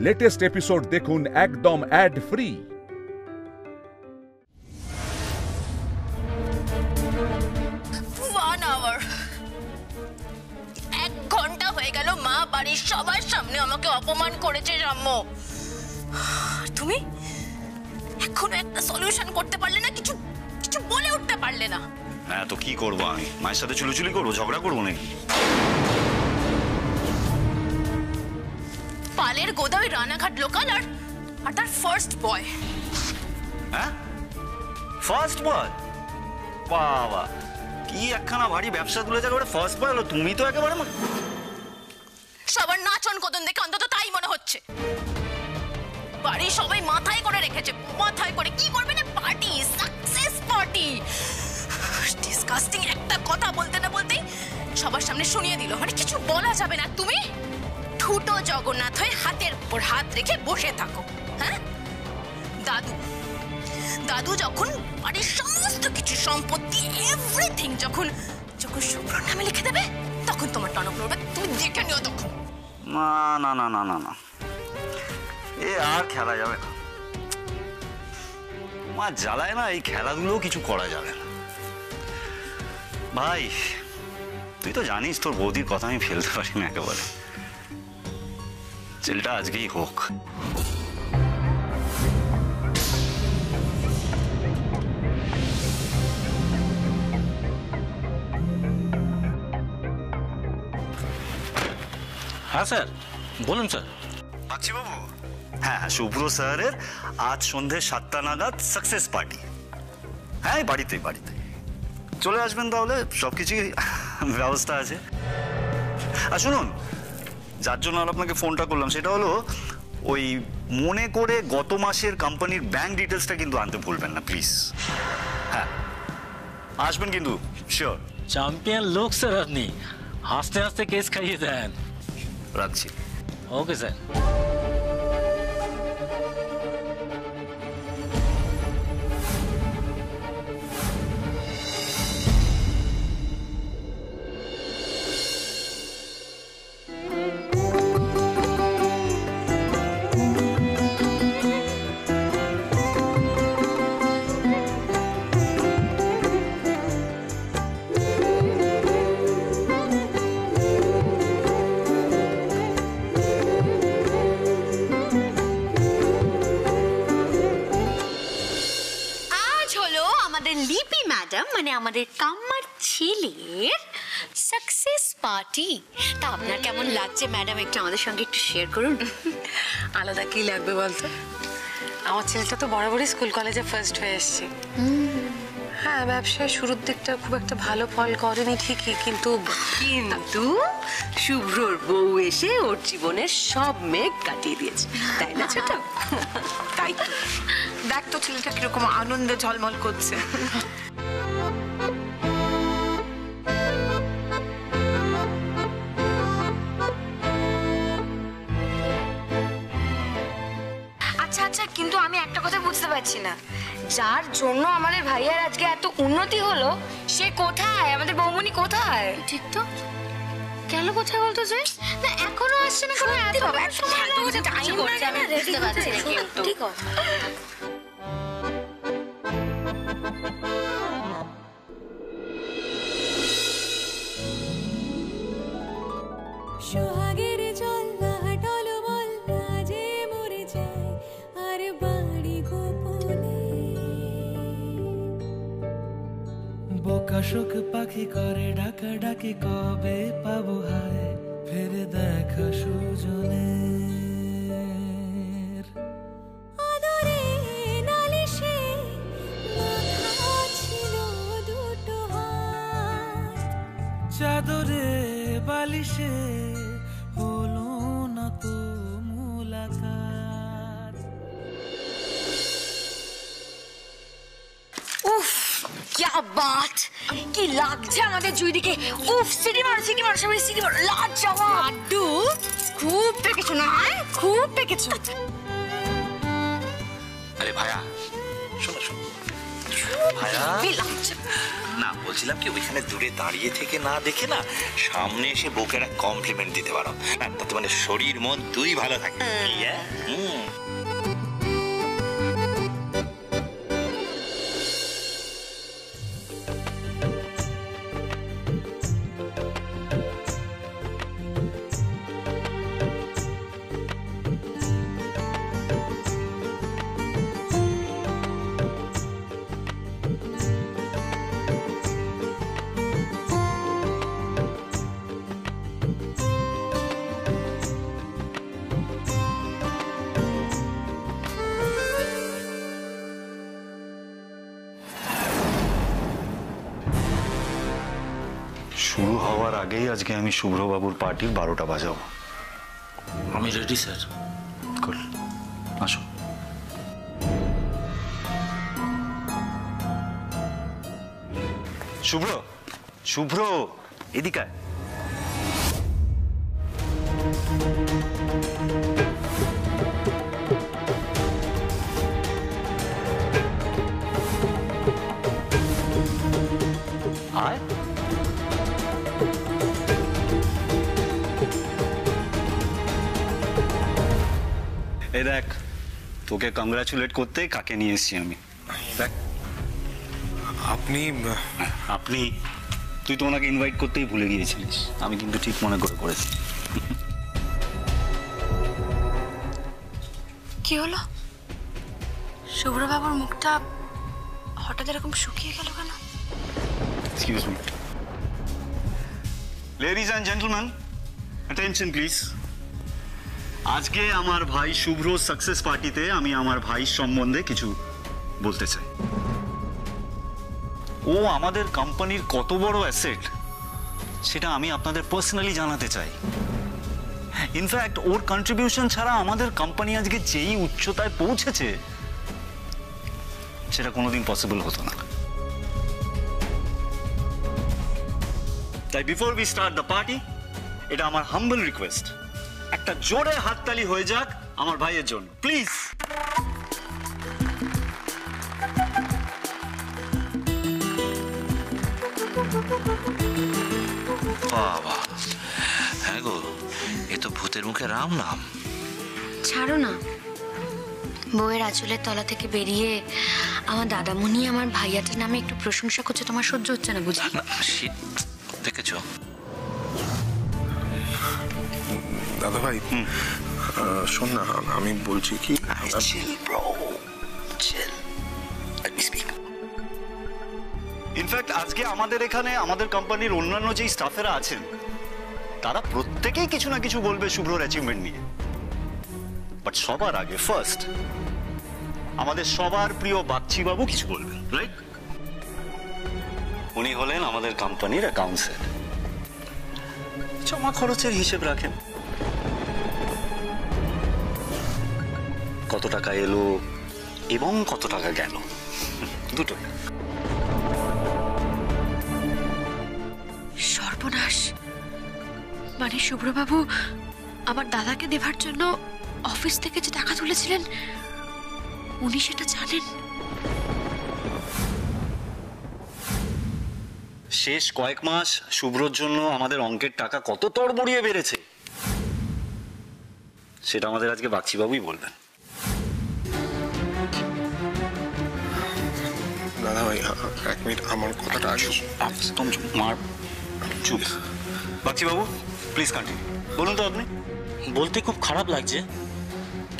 Latest episode দেখুন একদম add free. 1 hour 1 ঘন্টা হয়ে গেল মা বাড়ির সবার সামনে আমাকে অপমান করেছে রাম্য। তুমি এখনো একটা সলিউশন করতে পারলে না, কিছু কিছু বলে উঠতে পারলে না। হ্যাঁ তো কি করবো, আমি মায়ের সাথে চুলোচুলি করবো, ঝগড়া করবো নাকি? পালের গোদাই রানাঘাট লোকাল আর তার ফার্স্ট বয়। হ্যাঁ ফার্স্ট বয়? বাবা কি একখানা ভারী ব্যবসা তুলে যাবে, ফার্স্ট বয় হলো। তুমি তো একেবারে সবার নাচন কদন দেখে অন্তত তাই মনে হচ্ছে। বাড়ির সবাই মাথায় করে রেখেছে, মাথায় করে কি করবে না, পার্টি, সাকসেস পার্টি। ডিসকাস্টিং একটা কথা বলতে না বলতেই সবার সামনে শুনিয়ে দিল, মানে কিছু বলা যাবে না। তুমি ঠুটো জগন্নাথ হয়ে হাতের উপর হাত রেখে বসে থাকো। হ্যাঁ দাদু দাদু যখন বাড়ির সমস্ত কিছু সম্পত্তি এভরিথিং যখন যখন শুভ্রর নামে লিখে দেবে তখন তোমার টনক নড়বে, তুমি দেখে নিও তখন। না না না না না না, এ আর খেলা যাবে না। মা জ্বালায় না, এই খেলাধুলো কিছু করা যাবে না। ভাই তুই তো জানিস তোর বৌদির কথা আমি ফেলতে পারি না একেবারে। চেলটা আজকেই হোক। হ্যাঁ স্যার বলুন স্যার। বাচ্চি বাবু, হ্যাঁ শুভ্র স্যারের আজ সন্ধে 7টা নাগাদ সাকসেস পার্টি। হ্যাঁ বাড়িতেই চলে আসবেন, তাহলে সবকিছুই ব্যবস্থা আছে। আর শুনুন, যার জন্য আপনাকে ফোনটা করলাম সেটা হলো ওই মনে করে গত মাসের কোম্পানির ব্যাংক ডিটেলসটা কিন্তু আনতে ভুলবেন না প্লিজ। হ্যাঁ আসবেন কিন্তু শিওর। চ্যাম্পিয়ন লোক স্যার আপনি, হাসতে হাসতে কেস খাইয়ে দেন। রাখছি। Okay sir. লিপি ম্যাডাম মানে আমাদের কাম্মার ছেলের সাকসেস পার্টি। তা আপনার কেমন লাগছে ম্যাডাম, একটু আমাদের সঙ্গে একটু শেয়ার করুন। আলাদা কি লাগবে বলতো, আমার ছেলেটা তো বরাবরই স্কুল কলেজে ফার্স্ট হয়ে এসছে। হ্যাঁ ব্যবসায় শুরুর দিকটা খুব একটা ভালো ফল করেনি ঠিকই, কিন্তু শুভ্রর বউ এসে ওর জীবনের সব মেঘ কাটিয়ে দিয়েছে, তাই না ছোট? তাই তো দেখ তো ছেলেটা কিরকম আনন্দে ঝলমল করছে। আচ্ছা আচ্ছা, কিন্তু আমি একটা কথা বুঝতে পারছি না, যার জন্য আমাদের ভাইয়ার আজকে এত উন্নতি হলো সে কোথায়, আমাদের বৌমনি কোথায়? ঠিক তো, কেন কোথায় বলতো যে না এখনো আসছে না, কোনো এত সময় লাগছে, টাইম করছে, আমি বুঝতে পারছি না কিন্তু। ঠিক আছে সোহাগের জল না হাটলো বল না যে মরে যায় আর বাড়ি গোপনে, বোকা শোক পাখি করে ডাকা ডাকি কবে পাবো হায় ফেরে দেখা সুজনে, আদরে নালিশে মাথা ছিল দুটো হাত, চাদরে বালিশে হলো না তো মুলাকাত। উফ क्या बात, কি লাগছে আমাদের জুইদিকে। উফ সিটি মারো সবাই সিটি মারো, লাজবাব। লাড্ডু খুব পেকেছো না, খুব পেকেছো। আরে ভাইয়া শোনো শোনো হেভি লাগছে। না, বলছিলাম কি ওইখানে দূরে দাঁড়িয়ে থেকে না দেখে না সামনে এসে বউকে একটা কমপ্লিমেন্ট দিতে পারো, তাতে মানে শরীর মন দুই ভালো থাকে। শুরু হওয়ার আগেই আজকে আমি শুভ্রবাবুর পার্টির 12টা বাজাবো। আমি রেডি স্যার। গুড, আসো। শুভ্র, শুভ্র এদিকে আয়। আয়। এই দেখ, তোকে কংগ্রাচুলেট করতে কাকে নিয়ে এসেছি আমি। দেখ, আপনি তুই তো ওনাকে ইনভাইট করতেই ভুলে গিয়েছিলিস, আমি কিন্তু ঠিক মনে করে করেছি। কি হলো? শুভ্রবাবুর মুখটা হঠাৎ এরকম শুকিয়ে গেল কেন? Excuse me. Ladies and gentleman, attention please. আজকে আমার ভাই শুভ্র সাকসেস পার্টিতে আমি আমার ভাই সম্বন্ধে কিছু বলতে চাই। ও আমাদের কোম্পানির কত বড় অ্যাসেট সেটা আমি আপনাদের পার্সোনালি জানাতে চাই। ইনফ্যাক্ট ওর কন্ট্রিবিউশন ছাড়া আমাদের কোম্পানি আজকে যেই উচ্চতায় পৌঁছেছে সেটা কোনোদিন পসিবল হতো না। তাই before we start the party, এটা আমার হাম্বল রিকোয়েস্ট, একটা জোরে হাততালি হয়ে যাক আমার ভাইয়ের জন্য, প্লিজ। বাবা, হ্যাঁ গো, এ তো ভূতের মুখে রাম নাম। ছাড়ো না, বউয়ের আঁচলের তলা থেকে বেরিয়ে আমার দাদামণি আমার ভাইয়াটার নামে একটু প্রশংসা করছে, তোমার সহ্য হচ্ছে না বুঝি? দেখেছো দাদা ভাই, শোন না, আমি বলছি কি, ইনফ্যাক্ট আজকে আমাদের এখানে আমাদের কোম্পানির অন্যান্য যে স্টাফেরা আছেন তারা প্রত্যেকেই কিছু না কিছু বলবে শুভ্রর অ্যাচিভমেন্ট নিয়ে। বাট সবার আগে ফার্স্ট আমাদের সবার প্রিয় বাগচি বাবু কিছু বলবেন, রাইট? উনি হলেন আমাদের কোম্পানির অ্যাকাউন্টসের, জমা খরচের হিসেব রাখেন, কত টাকা এলো এবং কত টাকা গেল, দুটোই। সর্বনাশ, মানে শুভ্রবাবু আমার দাদাকে দেবার জন্য অফিস থেকে যে টাকা তুলেছিলেন উনি সেটা জানেন? শেষ কয়েক মাস শুভ্রর জন্য আমাদের অঙ্কের টাকা কত তড়বড়িয়ে বেড়েছে সেটা আমাদের আজকে বাগচিবাবুই বলবেন। দাদা ভাই, এক মিনিট, আমার কথাটা আগে। একদম চুপ। বাগচিবাবু প্লিজ কন্টিনিউ, বলুন তো আপনি। বলতে খুব খারাপ লাগছে,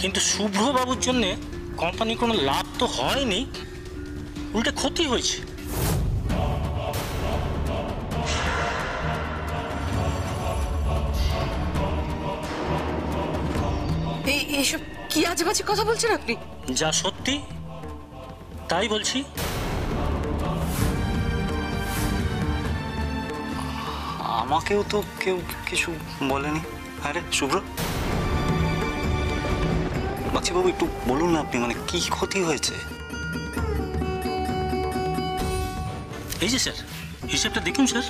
কিন্তু শুভ্রবাবুর জন্য কোম্পানির কোনো লাভ তো হয়নি, উল্টে ক্ষতি হয়েছে। এইসব কি আজেবাজে কথা বলছেন আপনি? যা সত্যি তাই বলছি। আমাকেও তো কেউ কিছু বলেনি। আরে শুভ্র, বাগচিবাবু একটু বলুন না আপনি, মানে কি ক্ষতি হয়েছে? এই যে স্যার, হিসেবটা দেখুন স্যার।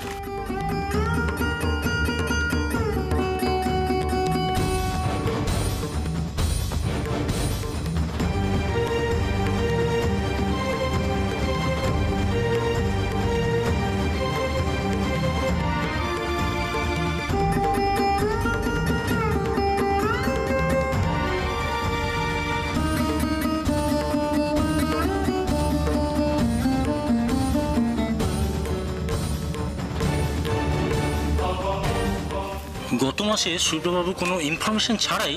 মাসে শুভ্রবাবু কোনো ইনফরমেশন ছাড়াই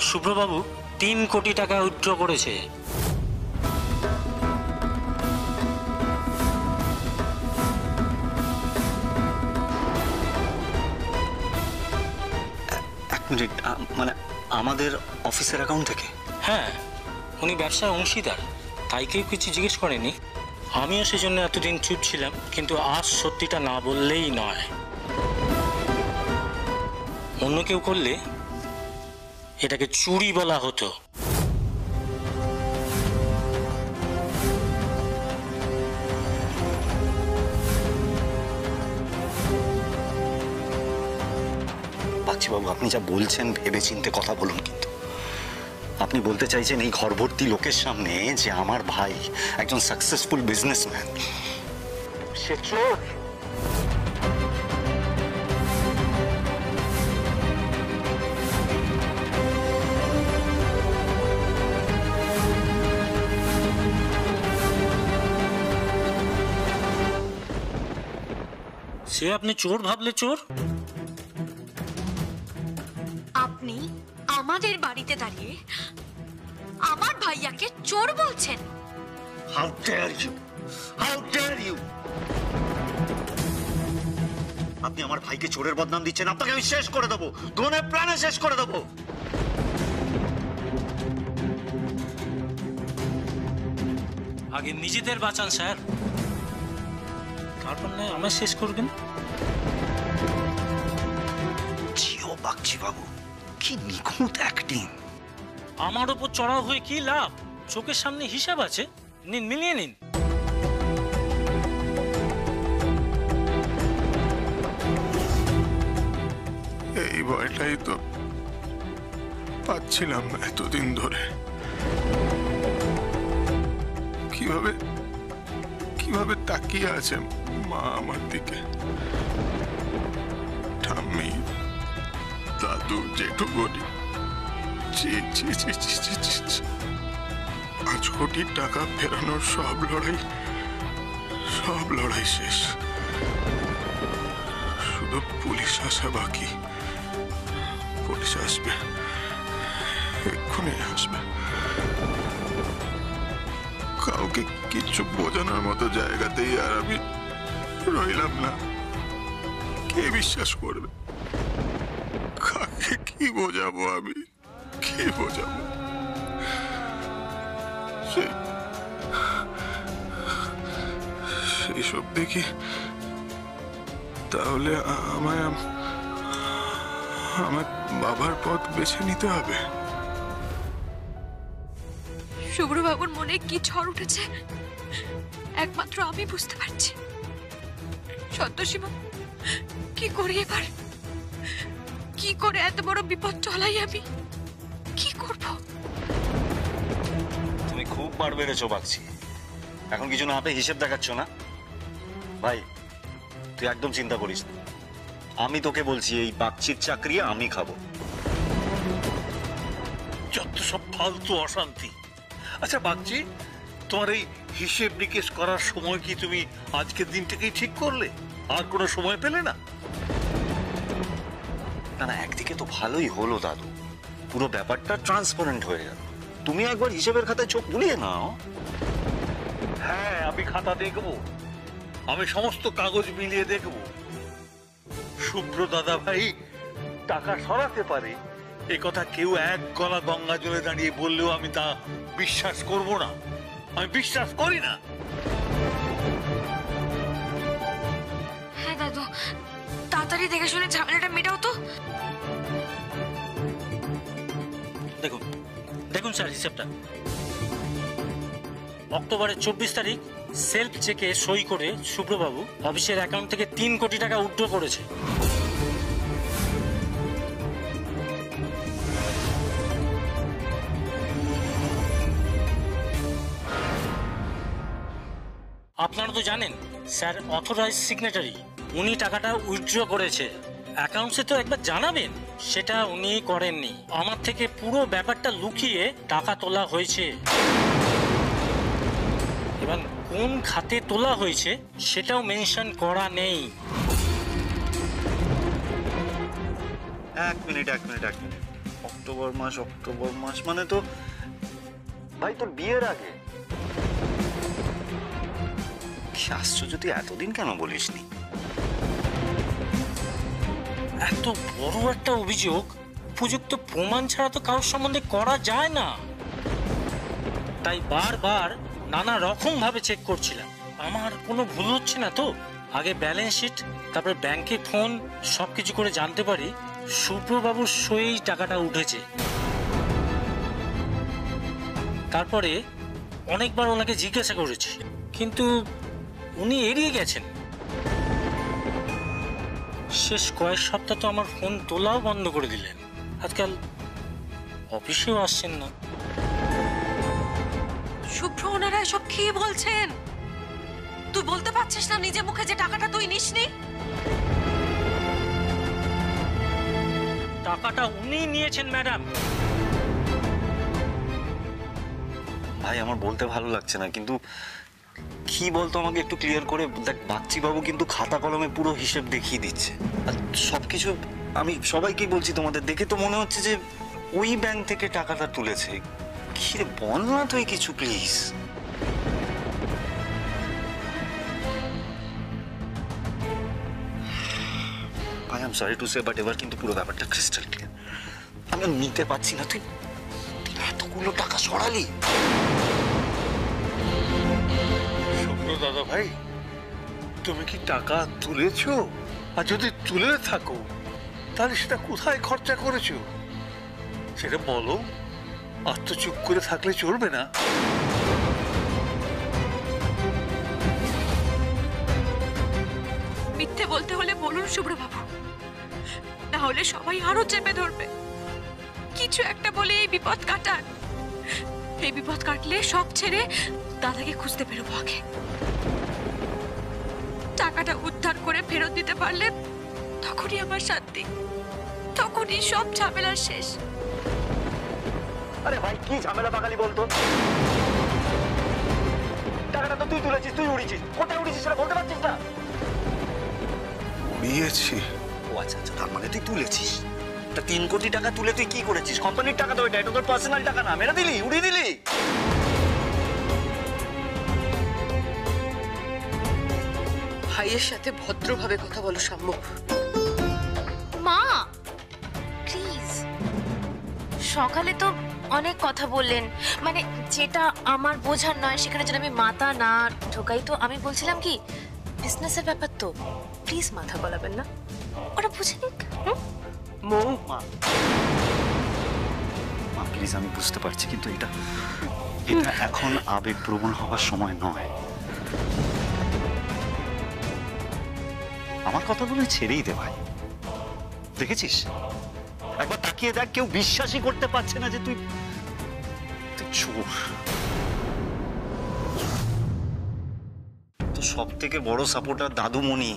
শুভ্রবাবু 3 কোটি টাকা উইথড্র করেছে। এক মিনিট, মানে আমাদের অফিসের অ্যাকাউন্ট থেকে? হ্যাঁ, উনি ব্যবসায় অংশীদার, তাই কেউ কিছু জিজ্ঞেস করেনি। আমিও সেজন্য এতদিন চুপ ছিলাম, কিন্তু আজ সত্যিটা না বললেই নয়। অন্য কেউ করলে এটাকে চুরি বলা হতো। বাচ্চিবাবু, আপনি যা বলছেন ভেবে চিন্তে কথা বলুন। কিন্তু আপনি বলতে চাইছেন এই ঘরভর্তি লোকের সামনে যে আমার ভাই একজন সাকসেসফুল বিজনেসম্যান, সে চোর? সে আপনি চোর ভাবলে চোর। আপনি আমাদের বাড়িতে দাঁড়িয়ে আমার ভাইয়াকে চোর বলছেন? How dare you! How dare you! আপনি আমার ভাইকে চোরের বদনাম দিচ্ছেন। আপনাকে আমি শেষ করে দেবো, ধনে প্রাণে শেষ করে দেবো। আগে নিজেদের বাঁচান স্যার, তারপর নয় আমার শেষ করবেন। জিও বাগচি বাবু, কি নিখুঁত অ্যাক্টিং! আমার ওপর চড়াও হয়ে কি লাভ? চোখের সামনে হিসাব আছে, নিন, মিলিয়ে নিন। এই ভয়টাই তো পাচ্ছিলাম এতদিন ধরে। কিভাবে কিভাবে তাকিয়ে আছে মা আমার দিকে, ঠাম্মি, দাদু, জেঠু বলি। ছি ছি ছি ছি ছি ছি ছি। 5 কোটি টাকা ফেরানোর সব লড়াই শেষ। শুধু পুলিশ আসা বাকি। পুলিশ আসবে, এক্ষুনি আসবে। কাউকে কিছু বোঝানোর মতো জায়গাতেই আর আমি রইলাম না। কে বিশ্বাস করবে? কাকে কি বোঝাবো আমি? কি বোঝাবো? সেই সব দেখি তাহলে আমায় আমার বাবার পথ বেছে নিতে হবে। শুভ্রবাবুর মনে কি ঝড় উঠেছে একমাত্র আমি বুঝতে পারছি। সন্তোষীমা, কি করি এবার? কি করে এত বড় বিপদ চলাই আমি? কি করব? তুমি খুব বার বেড়েছো বাগচি। এখন কিছু না পেয়ে হিসেব দেখাচ্ছ না? ভাই, তুই একদম চিন্তা করিস না। আমি তোকে বলছি, এই বাগচির চাকরি আমি খাবো। যত সব ফালতু অশান্তি। আচ্ছা বাগচি, তোমার এই হিসেব নিকেশ করার সময় কি তুমি আজকের দিনটাকেই ঠিক করলে? আর কোনো সময় পেলে না? না না, একদিকে তো ভালোই হলো দাদু, পুরো ব্যাপারটা ট্রান্সপারেন্ট হয়ে গেল। তুমি একবার হিসেবের খাতায় চোখ বুলিয়ে নাও। হ্যাঁ, আমি খাতা দেখবো, আমি সমস্ত কাগজ মিলিয়ে দেখব। শুভ্র দাদা ভাই টাকা সরাতে পারে এ কথা কেউ এক গলা গঙ্গা জলে দাঁড়িয়ে বললেও আমি তা বিশ্বাস করব না। আমি বিশ্বাস করি না। হ্যাঁ দাদু, তাড়াতাড়ি দেখে শুনে ঝামেলাটা মেটাও তো। দেখুন দেখুন স্যার, হিসেবটা অক্টোবরের 24 তারিখ সেলফ চেকে সই করে শুভ্রবাবু অফিসের অ্যাকাউন্ট থেকে 3 কোটি টাকা উইথড্র করেছে। আপনারা তো জানেন স্যার অথরাইজ সিগনেটারি, উনি টাকাটা উইথড্র করেছে। অ্যাকাউন্টসে তো একবার জানাবেন, সেটা উনি করেননি। আমার থেকে পুরো ব্যাপারটা লুকিয়ে টাকা তোলা হয়েছে। এবার কোন খাতে তোলা হয়েছে সেটাও মেনশন করা নেই। এক মিনিট অক্টোবর মাস মানে তো ভাই তোর বিয়ের আগে। কি আশ্চর্য, তুই এতদিন কেন বলিসনি? এত বড় একটা অভিযোগ উপযুক্ত প্রমাণ ছাড়া তো কারোর সম্বন্ধে করা যায় না। তাই বারবার নানা রকম ভাবে চেক করছিলাম আমার কোনো ভুল হচ্ছে না তো। আগে ব্যালেন্স শিট, তারপরে ব্যাংকে ফোন, সবকিছু করে জানতে পারি শুভ্রবাবুর সই টাকাটা উঠেছে। তারপরে অনেকবার ওনাকে জিজ্ঞাসা করেছি, কিন্তু উনি এড়িয়ে গেছেন। শেষ কয়েক সপ্তাহ তো আমার ফোন তোলাও বন্ধ করে দিলেন। আজকাল অফিসেও আসছেন না। শুভ্র, ওনারা সব কি বলছেন? তুই বলতে পারছিস না নিজে মুখে যে টাকাটা তুই নিসনি? টাকাটা উনি নিয়েছেন ম্যাডাম। ভাই আমার বলতে ভালো লাগছে না, কিন্তু কি বলতো আমাকে একটু ক্লিয়ার করে দেখ। বাগচি বাবু কিন্তু খাতা কলমে পুরো হিসেব দেখিয়ে দিচ্ছে, আর সবকিছু আমি সবাইকেই বলছি, তোমাদের দেখে তো মনে হচ্ছে যে ওই ব্যাংক থেকে টাকাটা তুলেছে। কি রে, বল না তুই কিছু প্লিজ। ভাই I am sorry to say, but এবার কিন্তু পুরো ব্যাপারটা ক্রিস্টাল ক্লিয়ার। আমি নিতে পারছি না, তুই এতগুলো টাকা সরালি। শুভ্র দাদা ভাই, তুমি কি টাকা তুলেছো? আর যদি তুলে থাকো তাহলে সেটা কোথায় খরচা করেছো সেটা বলো। আর তো চুপ করে থাকলে চলবে না। মিথ্যে বলতে হলে বলুন শুভ্রবাবু, না হলে সবাই আরো চেপে ধরবে। কিছু একটা বলে এই বিপদ কাটান। এই বিপদ কাটলে সব ছেড়ে দাদাকে খুঁজতে বেরোবো আগে। টাকাটা উদ্ধার করে ফেরত দিতে পারলে তখনই আমার শান্তি, তখনই সব ঝামেলা শেষ। আরে ভাই কি ঝামেলা পাকালি বলতো? টাকাটা তো তুই তুলেছিস, তুই উড়িয়েছিস। কোথায় উড়িয়েছিস সেটা বলতে পারছিস না? উড়িয়েছি? ও আচ্ছা আচ্ছা, তার মানে তুই তুলেছিস। তা 3 কোটি টাকা তুলে তুই কি করেছিস? কোম্পানির টাকা তো এটা তোর পার্সোনাল টাকা না, মেরে দিলি, উড়িয়ে দিলি। ভাইয়ের সাথে ভদ্রভাবে কথা বলো সাম্য। মা প্লিজ, সকালে তো অনেক কথা বললেন, মানে যেটা আমার বোঝার নয় সেখানে যেন আমি মাথা না ঢোকাই। তো আমি বলছিলাম কি, বিজনেসের ব্যাপার তো প্লিজ মাথা গলাবেন না, ওরা বুঝে নিক। মা প্লিজ, আমি বুঝতে পারছি, কিন্তু এটা এখন আবেগপ্রবণ হওয়ার সময় নয়। আমার কথাগুলো ছেড়েই দে ভাই। দেখেছিস, একবার তাকিয়ে দেখ, কেউ বিশ্বাসই করতে পারছে না যে তুই চোর। তো সব থেকে বড় সাপোর্টার দাদুমণি,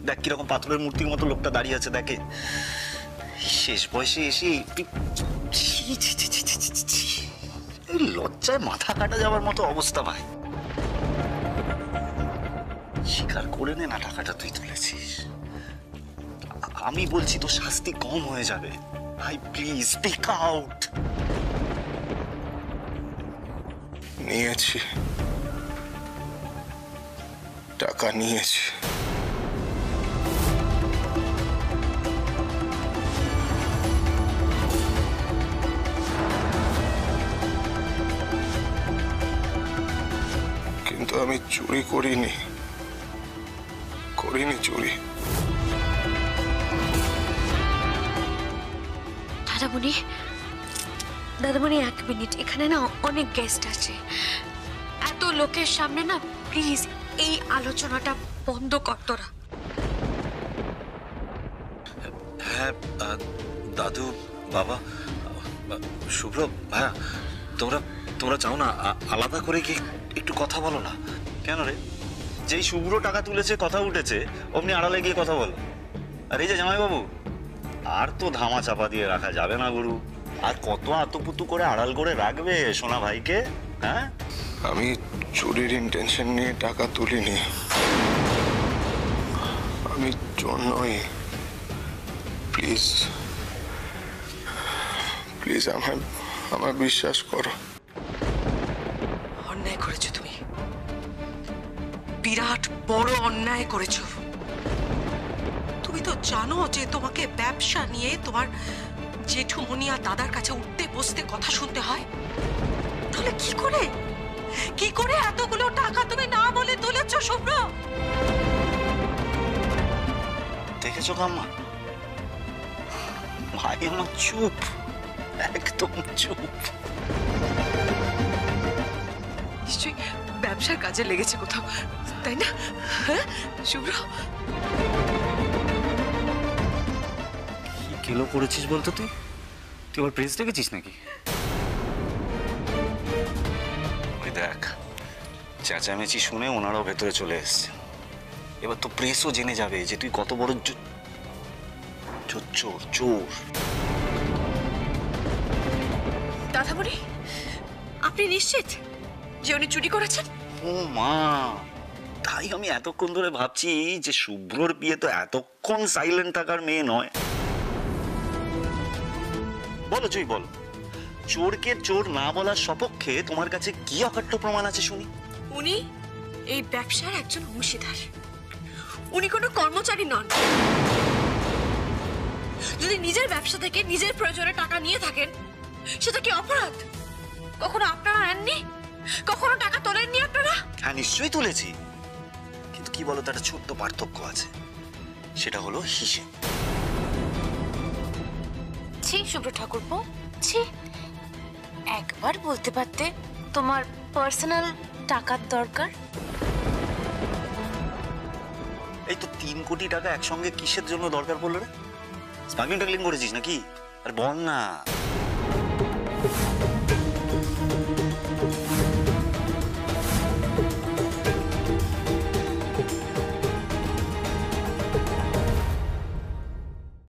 দেখ কিরকম পাথরের মূর্তির মতো লোকটা দাঁড়িয়ে আছে। দেখে শেষ বয়সে এসে লজ্জায় মাথা কাটা যাওয়ার মতো অবস্থা ভাই। স্বীকার করে নে না টাকাটা তুই তুলেছিস। আমি বলছি তো শাস্তি কম হয়ে যাবে ভাই, প্লিজ স্পিক আউট। নিয়েছি, টাকা নিয়েছি। কিন্তু আমি চুরি করিনি চুরি। দাদামণি 1 মিনিট, এখানে না অনেক গেস্ট আছে। এত লোকের সামনে না প্লিজ এই আলোচনাটা বন্ধ কর তোরা। হ্যাঁ দাদু, বাবা, শুভ্র ভাইয়া, তোমরা চাও না আলাদা করে কি একটু কথা বলো না? কেন রে, যেই শুভ্র টাকা তুলেছে, কথা উঠেছে, অমনি আড়ালে গিয়ে কথা বলো। আর এই যে জামাইবাবু, আর তো ধামা চাপা দিয়ে রাখা যাবে না গুরু। আর কত আতুপুতু করে আড়াল করে রাখবে সোনা ভাইকে? হ্যাঁ, আমি চুরির ইন্টেনশন নিয়ে টাকা তুলিনি, আমি জন্যই। প্লিজ প্লিজ আমার বিশ্বাস করো। অন্যায় করেছো তুমি, বিরাট বড় অন্যায় করেছো। তুমি তো জানো যে তোমাকে ব্যবসা নিয়ে তোমার জেঠুমনি আর দাদার কাছে উঠতে বসতে কথা শুনতে হয়। তাহলে কি করে এতগুলো টাকা তুমি না বলে তুলেছো শুভ্র? দেখেছো কাম্মা, ভাই আমার চুপ, একদম চুপ। নিশ্চয়ই ব্যবসার কাজে লেগেছে কোথাও, তাই না? হ্যাঁ শুভ্র, কি কেলো করেছিস বলতো? তুই আবার প্রেস ডেকেছিস নাকি? ওই দেখ, চেঁচামেচি শুনে ওনারাও ভেতরে চলে এসছে। এবার তো প্রেসও জেনে যাবে যে তুই কত বড় চোর। দাদামণি, আপনি নিশ্চিত যে উনি চুরি করেছেন? ও মা, তাই আমি এতক্ষণ ধরে ভাবছি যে শুভ্রর বিয়ে তো এতক্ষণ সাইলেন্ট থাকার মেয়ে নয়। বলো জুই, বলো, চোরকে চোর না বলার সপক্ষে তোমার কাছে কি অকাট্য প্রমাণ আছে শুনি? উনি এই ব্যবসার একজন অংশীদার, উনি কোনো কর্মচারী নন। যদি নিজের ব্যবসা থেকে নিজের প্রয়োজনে টাকা নিয়ে থাকেন, সেটা কি অপরাধ? কখনো আপনারা নেননি? কখনো টাকা তোলেননি আপনারা? হ্যাঁ, নিশ্চয়ই তুলেছি, কিন্তু কি বলতো, একটা ছোট্ট পার্থক্য আছে, সেটা হলো হিসেব। ছি শুভ্র ঠাকুরপো, ছি, একবার বলতে পারতে তোমার পার্সোনাল টাকার দরকার। এই তো 3 কোটি টাকা একসঙ্গে কিসের জন্য দরকার পড়লো রে? স্মাগলিং টাগলিং করেছিস নাকি? আর বল না।